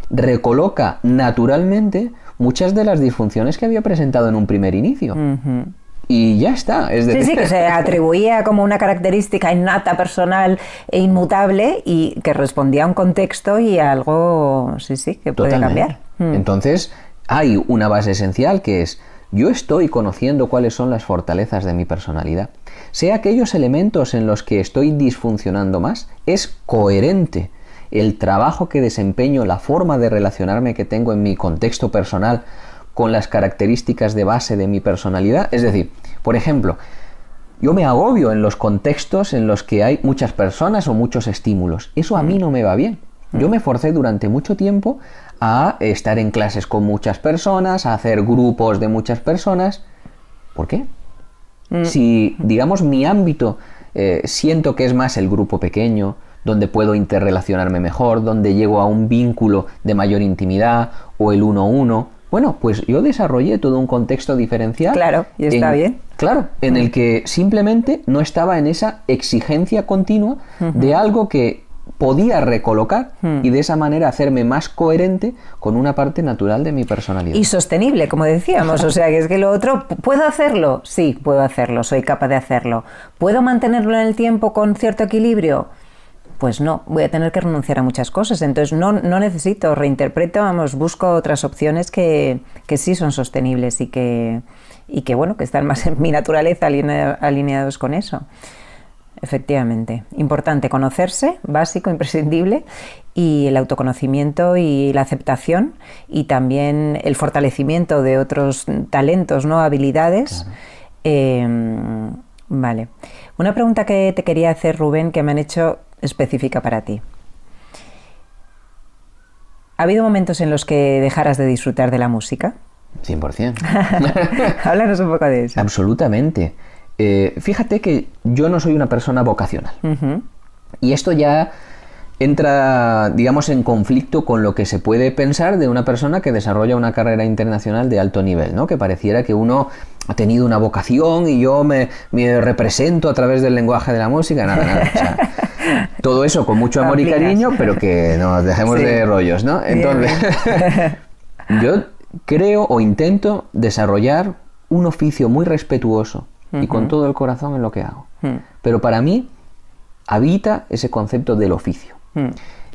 recoloca naturalmente muchas de las disfunciones que había presentado en un primer inicio. Y ya está. Es decir, sí, que se atribuía como una característica innata, personal e inmutable y que respondía a un contexto y a algo, que puede cambiar. Entonces, hay una base esencial que es: yo estoy conociendo cuáles son las fortalezas de mi personalidad. Sé aquellos elementos en los que estoy disfuncionando más. Es coherente el trabajo que desempeño, la forma de relacionarme que tengo en mi contexto personal con las características de base de mi personalidad. Es decir, por ejemplo, yo me agobio en los contextos en los que hay muchas personas o muchos estímulos. Eso a mí no me va bien. Yo me forcé durante mucho tiempo a estar en clases con muchas personas, a hacer grupos de muchas personas. ¿Por qué? Si, digamos, mi ámbito siento que es más el grupo pequeño, donde puedo interrelacionarme mejor, donde llego a un vínculo de mayor intimidad, o el 1-1, bueno, pues yo desarrollé todo un contexto diferencial. Claro, y está bien. Claro, en el que simplemente no estaba en esa exigencia continua de algo que podía recolocar y de esa manera hacerme más coherente con una parte natural de mi personalidad. Y sostenible, como decíamos, o sea, que es que lo otro, ¿puedo hacerlo? Sí, puedo hacerlo, soy capaz de hacerlo. ¿Puedo mantenerlo en el tiempo con cierto equilibrio? Pues no, voy a tener que renunciar a muchas cosas, entonces no necesito, reinterpreto, busco otras opciones que sí son sostenibles y que bueno, que están más en mi naturaleza, alineados con eso. Efectivamente, importante conocerse, básico, imprescindible, y el autoconocimiento y la aceptación y también el fortalecimiento de otros talentos, ¿no? Habilidades. Claro. Vale. Una pregunta que te quería hacer, Rubén, que me han hecho específica para ti. ¿Ha habido momentos en los que dejaras de disfrutar de la música? 100%. Háblanos un poco de eso. Absolutamente. Fíjate que yo no soy una persona vocacional. Y esto ya entra, digamos, en conflicto con lo que se puede pensar de una persona que desarrolla una carrera internacional de alto nivel, ¿no? Que pareciera que uno ha tenido una vocación y yo me represento a través del lenguaje de la música. Nada. O sea, todo eso con mucho amor y cariño, pero que nos dejemos de rollos, ¿no? Entonces, yo creo o intento desarrollar un oficio muy respetuoso y con todo el corazón en lo que hago. Pero para mí habita ese concepto del oficio.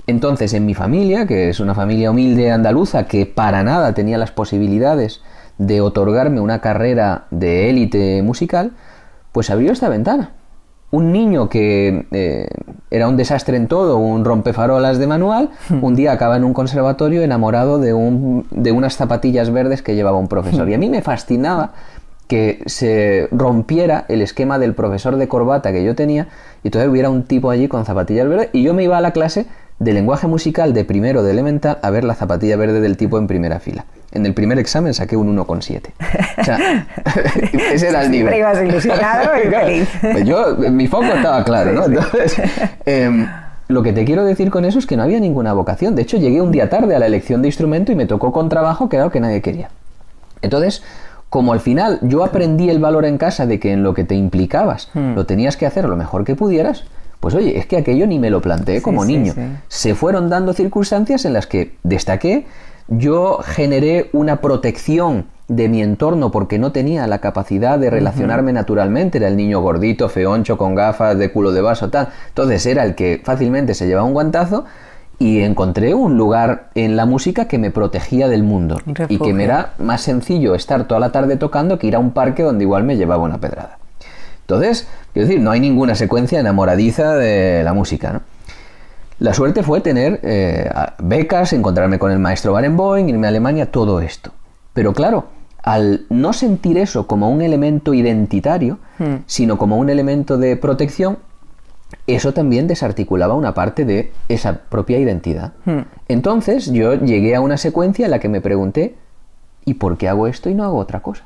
Entonces, en mi familia, que es una familia humilde andaluza que para nada tenía las posibilidades de otorgarme una carrera de élite musical, pues abrió esta ventana. Un niño que era un desastre en todo, un rompefarolas de manual, un día acaba en un conservatorio enamorado de unas zapatillas verdes que llevaba un profesor. Y a mí me fascinaba que se rompiera el esquema del profesor de corbata que yo tenía y entonces hubiera un tipo allí con zapatillas verdes y yo me iba a la clase de lenguaje musical de primero de elemental a ver la zapatilla verde del tipo en primera fila. En el primer examen saqué un 1,7. O sea, ese era el nivel. Siempre ibas ilusionado y feliz. Pues mi foco estaba claro, ¿no? Entonces, lo que te quiero decir con eso es que no había ninguna vocación. De hecho, llegué un día tarde a la elección de instrumento y me tocó con trabajo que era lo que nadie quería. Entonces, como al final yo aprendí el valor en casa de que en lo que te implicabas lo tenías que hacer lo mejor que pudieras, pues oye, es que aquello ni me lo planteé como niño. Sí. Se fueron dando circunstancias en las que destaqué, yo generé una protección de mi entorno porque no tenía la capacidad de relacionarme naturalmente, era el niño gordito, feoncho, con gafas, de culo de vaso, tal. Entonces era el que fácilmente se llevaba un guantazo. Y encontré un lugar en la música que me protegía del mundo y que me era más sencillo estar toda la tarde tocando que ir a un parque donde igual me llevaba una pedrada. Entonces, quiero decir, no hay ninguna secuencia enamoradiza de la música, ¿no? La suerte fue tener becas, encontrarme con el maestro Barenboim, irme a Alemania, todo esto. Pero claro, al no sentir eso como un elemento identitario, sino como un elemento de protección, eso también desarticulaba una parte de esa propia identidad. Entonces yo llegué a una secuencia en la que me pregunté, ¿y por qué hago esto y no hago otra cosa?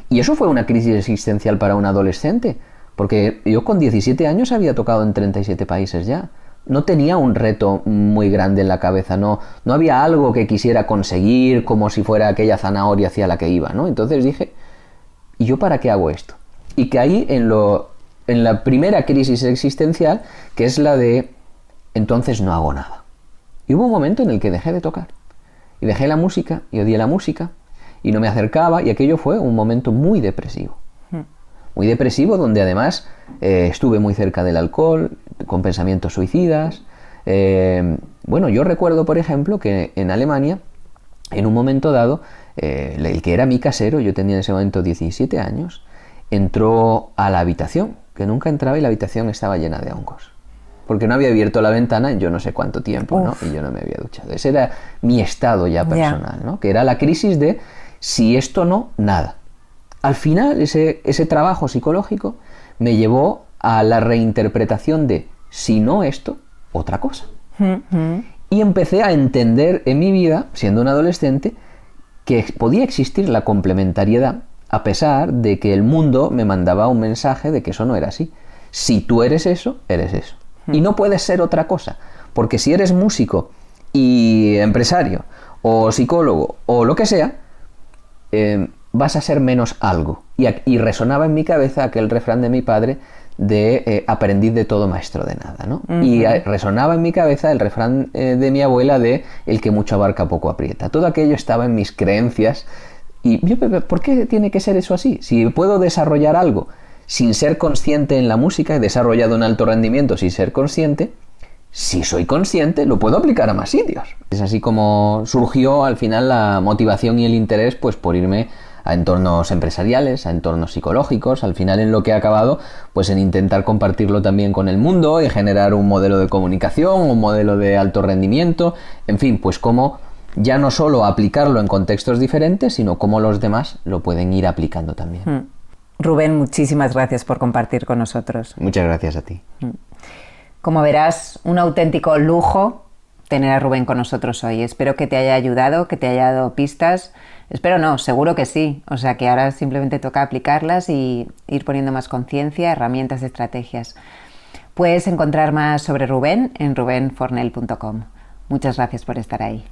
Y eso fue una crisis existencial para un adolescente, porque yo con 17 años había tocado en 37 países ya. No tenía un reto muy grande en la cabeza, no había algo que quisiera conseguir como si fuera aquella zanahoria hacia la que iba, ¿no? Entonces dije, ¿y yo para qué hago esto? Y caí en la primera crisis existencial, que es la de, entonces no hago nada. Y hubo un momento en el que dejé de tocar. Y dejé la música, y odié la música, y no me acercaba, y aquello fue un momento muy depresivo. Muy depresivo, donde además estuve muy cerca del alcohol, con pensamientos suicidas. Bueno, yo recuerdo, por ejemplo, que en Alemania, en un momento dado, el que era mi casero, yo tenía en ese momento 17 años, entró a la habitación, que nunca entraba y la habitación estaba llena de hongos. Porque no había abierto la ventana en yo no sé cuánto tiempo, ¿no? Y yo no me había duchado. Ese era mi estado ya personal, ¿no? Que era la crisis de si esto no, nada. Al final, ese trabajo psicológico me llevó a la reinterpretación de si no esto, otra cosa. Y empecé a entender en mi vida, siendo un adolescente, que podía existir la complementariedad, a pesar de que el mundo me mandaba un mensaje de que eso no era así. Si tú eres eso, eres eso. Y no puedes ser otra cosa, porque si eres músico y empresario, o psicólogo, o lo que sea, vas a ser menos algo. Y resonaba en mi cabeza aquel refrán de mi padre de aprendiz de todo, maestro de nada, ¿no? Y resonaba en mi cabeza el refrán de mi abuela de el que mucho abarca poco aprieta. Todo aquello estaba en mis creencias. Y yo, ¿por qué tiene que ser eso así? Si puedo desarrollar algo sin ser consciente en la música, he desarrollado un alto rendimiento sin ser consciente, si soy consciente lo puedo aplicar a más sitios. Es así como surgió al final la motivación y el interés, pues por irme a entornos empresariales, a entornos psicológicos, al final en lo que he acabado, pues en intentar compartirlo también con el mundo y generar un modelo de comunicación, un modelo de alto rendimiento, en fin, pues cómo ya no solo aplicarlo en contextos diferentes, sino cómo los demás lo pueden ir aplicando también. Rubén, muchísimas gracias por compartir con nosotros. Muchas gracias a ti. Como verás, un auténtico lujo tener a Rubén con nosotros hoy. Espero que te haya ayudado, que te haya dado pistas. Espero no, seguro que sí. O sea que ahora simplemente toca aplicarlas y ir poniendo más conciencia, herramientas, estrategias. Puedes encontrar más sobre Rubén en rubenfornel.com. Muchas gracias por estar ahí.